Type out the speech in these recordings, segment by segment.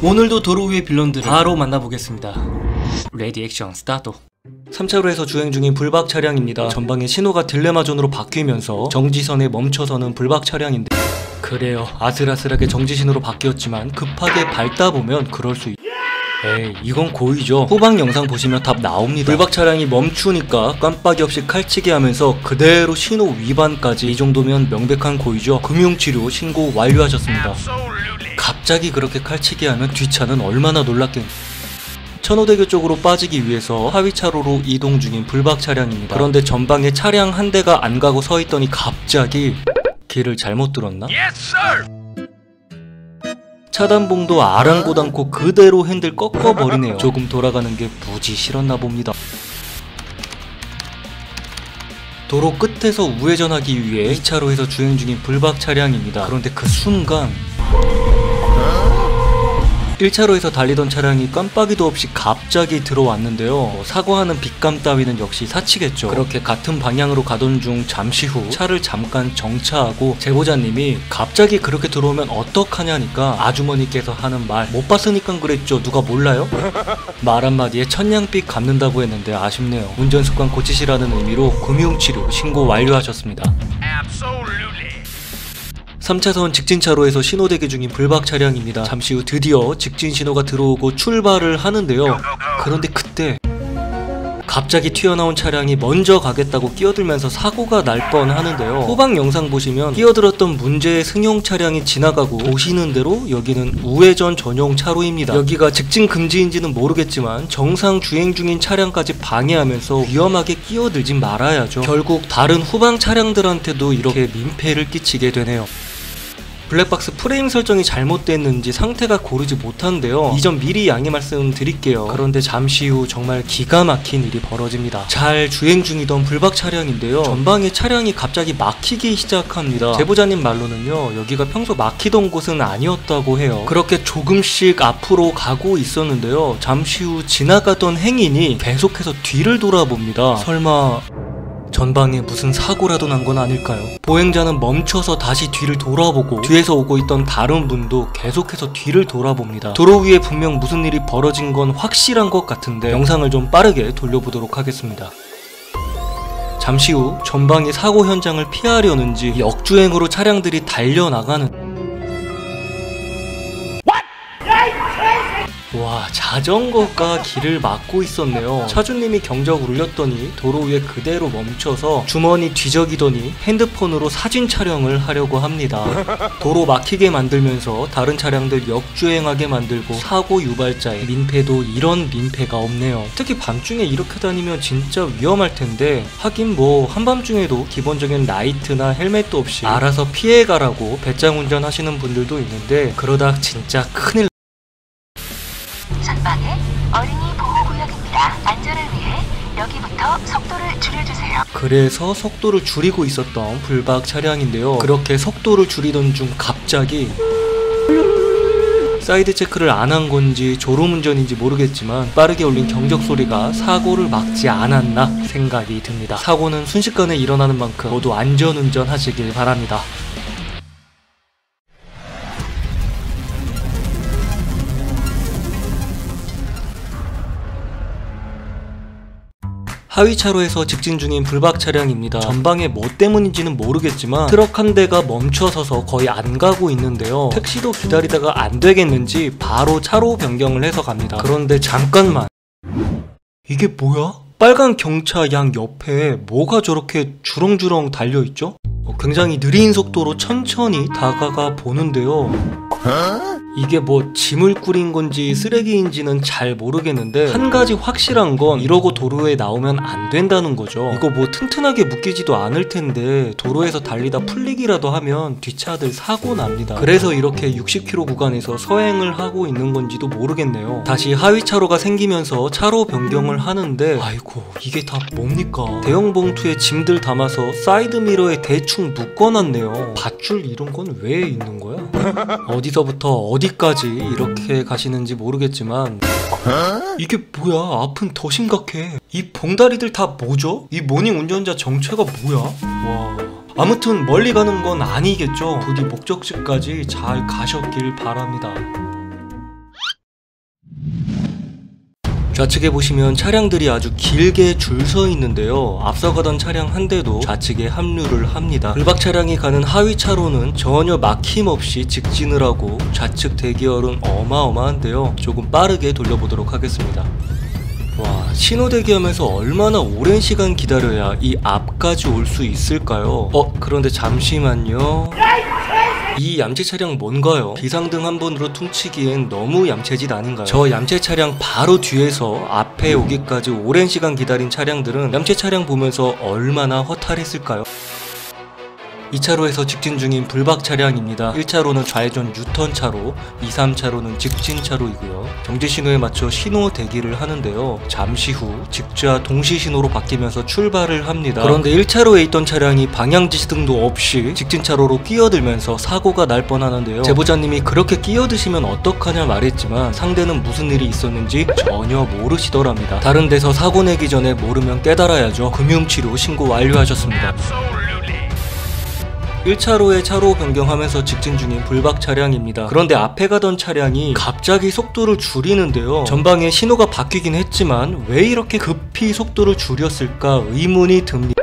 오늘도 도로 위의 빌런들을 바로 만나보겠습니다. 레디 액션 스타트. 3차로에서 주행 중인 불박 차량입니다. 전방에 신호가 딜레마존으로 바뀌면서 정지선에 멈춰서는 불박 차량인데, 그래요, 아슬아슬하게 정지신호로 바뀌었지만 급하게 밟다 보면 그럴 수 에이, 이건 고의죠. 후방 영상 보시면 답 나옵니다. 불박 차량이 멈추니까 깜빡이 없이 칼치기 하면서 그대로 신호 위반까지. 이 정도면 명백한 고의죠. 금융치료 신고 완료하셨습니다. 갑자기 그렇게 칼치기 하면 뒷차는 얼마나 놀랐겠니. 천호대교 쪽으로 빠지기 위해서 하위차로로 이동 중인 불박 차량입니다. 그런데 전방에 차량 한 대가 안 가고 서 있더니 갑자기 길을 잘못 들었나? 차단봉도 아랑곳않고 그대로 핸들 꺾어버리네요. 조금 돌아가는 게 무지 싫었나 봅니다. 도로 끝에서 우회전하기 위해 2차로에서 주행 중인 불박 차량입니다. 그런데 그 순간 1차로에서 달리던 차량이 깜빡이도 없이 갑자기 들어왔는데요. 사고하는 빗감 따위는 역시 사치겠죠. 그렇게 같은 방향으로 가던 중 잠시 후 차를 잠깐 정차하고 제보자님이 갑자기 그렇게 들어오면 어떡하냐니까 아주머니께서 하는 말, 못 봤으니까 그랬죠. 누가 몰라요? 말 한마디에 천냥빚 갚는다고 했는데 아쉽네요. 운전습관 고치시라는 의미로 금융치료 신고 완료하셨습니다. 3차선 직진차로에서 신호대기 중인 불박 차량입니다. 잠시 후 드디어 직진 신호가 들어오고 출발을 하는데요. 그런데 그때 갑자기 튀어나온 차량이 먼저 가겠다고 끼어들면서 사고가 날 뻔하는데요. 후방 영상 보시면 끼어들었던 문제의 승용 차량이 지나가고 보시는 대로 여기는 우회전 전용 차로입니다. 여기가 직진 금지인지는 모르겠지만 정상 주행 중인 차량까지 방해하면서 위험하게 끼어들진 말아야죠. 결국 다른 후방 차량들한테도 이렇게 민폐를 끼치게 되네요. 블랙박스 프레임 설정이 잘못됐는지 상태가 고르지 못한데요. 이 점 미리 양해 말씀드릴게요. 그런데 잠시 후 정말 기가 막힌 일이 벌어집니다. 잘 주행 중이던 불박 차량인데요. 전방에 차량이 갑자기 막히기 시작합니다. 제보자님 말로는요, 여기가 평소 막히던 곳은 아니었다고 해요. 그렇게 조금씩 앞으로 가고 있었는데요. 잠시 후 지나가던 행인이 계속해서 뒤를 돌아봅니다. 설마 전방에 무슨 사고라도 난 건 아닐까요? 보행자는 멈춰서 다시 뒤를 돌아보고 뒤에서 오고 있던 다른 분도 계속해서 뒤를 돌아봅니다. 도로 위에 분명 무슨 일이 벌어진 건 확실한 것 같은데 영상을 좀 빠르게 돌려보도록 하겠습니다. 잠시 후 전방의 사고 현장을 피하려는지 역주행으로 차량들이 달려나가는, 와, 자전거가 길을 막고 있었네요. 차주님이 경적 울렸더니 도로 위에 그대로 멈춰서 주머니 뒤적이더니 핸드폰으로 사진 촬영을 하려고 합니다. 도로 막히게 만들면서 다른 차량들 역주행하게 만들고 사고 유발자의 민폐도 이런 민폐가 없네요. 특히 밤중에 이렇게 다니면 진짜 위험할 텐데, 하긴 뭐 한밤중에도 기본적인 라이트나 헬멧도 없이 알아서 피해가라고 배짱 운전하시는 분들도 있는데, 그러다 진짜 큰일. 전방에 어린이 보호구역입니다. 안전을 위해 여기부터 속도를 줄여주세요. 그래서 속도를 줄이고 있었던 불박 차량인데요. 그렇게 속도를 줄이던 중 갑자기 사이드 체크를 안 한 건지 졸음운전인지 모르겠지만 빠르게 울린 경적 소리가 사고를 막지 않았나 생각이 듭니다. 사고는 순식간에 일어나는 만큼 모두 안전운전 하시길 바랍니다. 하위차로에서 직진 중인 불박 차량입니다. 전방에 뭐 때문인지는 모르겠지만 트럭 한 대가 멈춰서서 거의 안 가고 있는데요. 택시도 기다리다가 안 되겠는지 바로 차로 변경을 해서 갑니다. 그런데 잠깐만, 이게 뭐야? 빨간 경차 양 옆에 뭐가 저렇게 주렁주렁 달려있죠? 굉장히 느린 속도로 천천히 다가가 보는데요. 이게 뭐 짐을 꾸린 건지 쓰레기인지는 잘 모르겠는데, 한 가지 확실한 건 이러고 도로에 나오면 안 된다는 거죠. 이거 뭐 튼튼하게 묶이지도 않을 텐데 도로에서 달리다 풀리기라도 하면 뒷차들 사고 납니다. 그래서 이렇게 60km 구간에서 서행을 하고 있는 건지도 모르겠네요. 다시 하위차로가 생기면서 차로 변경을 하는데, 아이고, 이게 다 뭡니까? 대형 봉투에 짐들 담아서 사이드미러에 대충 묶어놨네요. 밧줄 이런 건 왜 있는 거야? 어디서부터 어디까지 이렇게 가시는지 모르겠지만, 이게 뭐야? 앞은 더 심각해. 이 봉다리들 다 뭐죠? 이 모닝 운전자 정체가 뭐야? 와, 아무튼 멀리 가는 건 아니겠죠? 부디 목적지까지 잘 가셨길 바랍니다. 좌측에 보시면 차량들이 아주 길게 줄 서 있는데요. 앞서가던 차량 한 대도 좌측에 합류를 합니다. 불박 차량이 가는 하위 차로는 전혀 막힘없이 직진을 하고 좌측 대기열은 어마어마한데요. 조금 빠르게 돌려보도록 하겠습니다. 와, 신호 대기하면서 얼마나 오랜 시간 기다려야 이 앞까지 올 수 있을까요? 그런데 잠시만요. 이 얌체 차량 뭔가요? 비상등 한 번으로 퉁치기엔 너무 얌체짓 아닌가요? 저 얌체 차량 바로 뒤에서 앞에 오기까지 오랜 시간 기다린 차량들은 얌체 차량 보면서 얼마나 허탈했을까요? 2차로에서 직진 중인 불박 차량입니다. 1차로는 좌회전 유턴 차로, 2, 3차로는 직진 차로이고요. 정지 신호에 맞춰 신호 대기를 하는데요. 잠시 후 직좌 동시 신호로 바뀌면서 출발을 합니다. 그런데 1차로에 있던 차량이 방향지시등도 없이 직진 차로로 끼어들면서 사고가 날 뻔하는데요. 제보자님이 그렇게 끼어드시면 어떡하냐 말했지만 상대는 무슨 일이 있었는지 전혀 모르시더랍니다. 다른 데서 사고 내기 전에 모르면 깨달아야죠. 금융치료 신고 완료하셨습니다. 1차로에 차로 변경하면서 직진 중인 불박 차량입니다. 그런데 앞에 가던 차량이 갑자기 속도를 줄이는데요. 전방에 신호가 바뀌긴 했지만 왜 이렇게 급히 속도를 줄였을까 의문이 듭니다.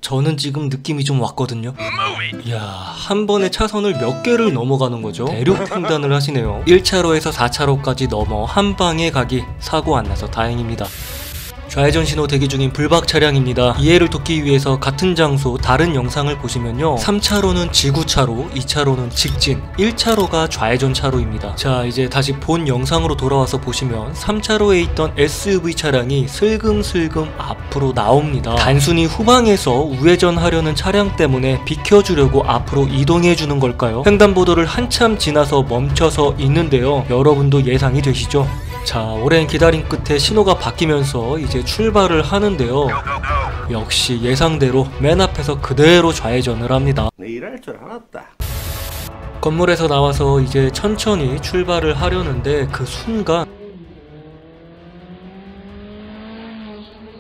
저는 지금 느낌이 좀 왔거든요. 이야, 한 번에 차선을 몇 개를 넘어가는 거죠? 대륙 횡단을 하시네요. 1차로에서 4차로까지 넘어 한 방에 가기, 사고 안 나서 다행입니다. 좌회전 신호 대기 중인 불박 차량입니다. 이해를 돕기 위해서 같은 장소 다른 영상을 보시면요, 3차로는 지구차로, 2차로는 직진, 1차로가 좌회전 차로입니다. 자, 이제 다시 본 영상으로 돌아와서 보시면 3차로에 있던 SUV 차량이 슬금슬금 앞으로 나옵니다. 단순히 후방에서 우회전하려는 차량 때문에 비켜주려고 앞으로 이동해주는 걸까요? 횡단보도를 한참 지나서 멈춰서 있는데요. 여러분도 예상이 되시죠? 자, 오랜 기다림 끝에 신호가 바뀌면서 이제 출발을 하는데요. 역시 예상대로 맨 앞에서 그대로 좌회전을 합니다. 내 일할 줄 알았다. 건물에서 나와서 이제 천천히 출발을 하려는데 그 순간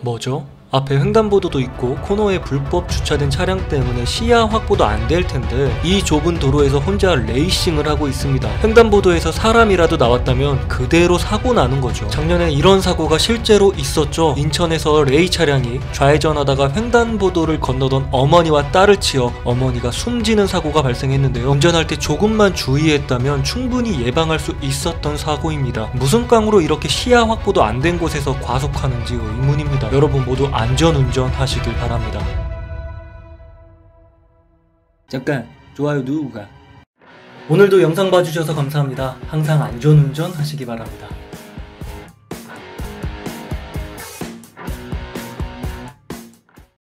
뭐죠? 앞에 횡단보도도 있고 코너에 불법 주차된 차량 때문에 시야 확보도 안 될 텐데 이 좁은 도로에서 혼자 레이싱을 하고 있습니다. 횡단보도에서 사람이라도 나왔다면 그대로 사고 나는 거죠. 작년에 이런 사고가 실제로 있었죠. 인천에서 레이 차량이 좌회전하다가 횡단보도를 건너던 어머니와 딸을 치어 어머니가 숨지는 사고가 발생했는데요. 운전할 때 조금만 주의했다면 충분히 예방할 수 있었던 사고입니다. 무슨 깡으로 이렇게 시야 확보도 안 된 곳에서 과속하는지 의문입니다. 여러분 모두 안전운전 하시길 바랍니다. 잠깐 좋아요 누우가. 오늘도 영상 봐주셔서 감사합니다. 항상 안전운전 하시기 바랍니다.